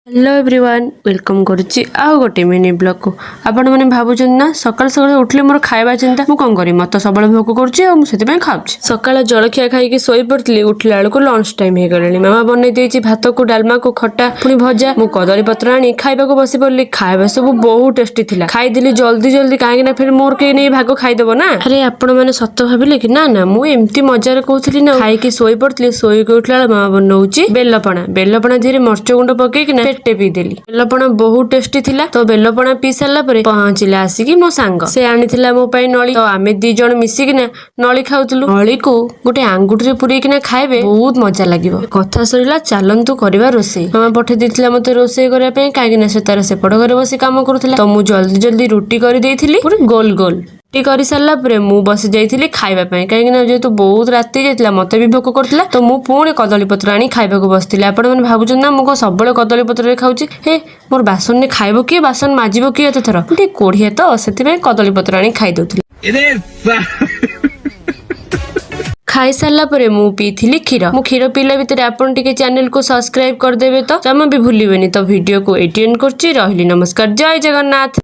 Hello everyone welcome करुच्ची आउ गोटे mini blog को आपण मैंने भावुं ना सकाल सकाल उठले मोर खाଇବା चिंता मु कौन करी मत सब भोक करुच्ची खाऊँ सकाल जलखिया खाई शोई पड़ी उठला बेलू लंच टाइम हो गलानी मामा बनई देती भात को डालमा को खटा पुणी भजा मु कदली पत्र आनी खाइबा बसी पड़ी खाଇବା सब बहुत टेस्टी थिला खाईदेली जल्दी जल्दी कहीं फिर मोर के नहीं भाग खाईदेव ना अरे आपण मैंने सत भाविले कि ना ना मु एमती मजार कहती ना खाई शोई पड़ी शोक उठला मामा बनाऊँ बेलपणा धीरे मर्च गुंड पकईकिना पेटे पीदेली बेलपणा बहुत टेस्टी थिला तो बेलपणा पी सारा पहुंचले आसिकी मो सांग से आनीथिला मो पाई नली तो आमे दी जण मिसिकिना नली खाउतलु नली को गोटे आंगुठी पुरेकिना खाइबे बहुत मजा लागिवो कथा सरिला चालंतु करबा रोसे मामा पठे दिथिला मते रोसे करिया पे कागिना से तार सेपड़ घरे बसी काम करूथिला तो मु जल्दी जल्दी रुटी करि देइथिली पूरा गोल गोल टी कर सारा मु बस जाइली खाइबा कहीं जेहेतु बहुत राति जाइला मत भी भोक करथिला तो मु पुणी कदली पत्र आनी खाइबा बसती आपण मैंने भावुं ना मुझे सब कदली पत्र खाऊँ हे मोर बासन ने खाइब किए बासन माजिब किए एत थर टे कोढ़िया तो से कदली पत्र आनी खाई दउथिली खाई सारा मु पीथिली क्षीर मु क्षीर पीला भितर आपन टिके चैनल को सब्सक्राइब करदेबे तो जमा भी भूलिबेनी तो वीडियो को एटी एंड करछि रहिली नमस्कार जय जगन्नाथ।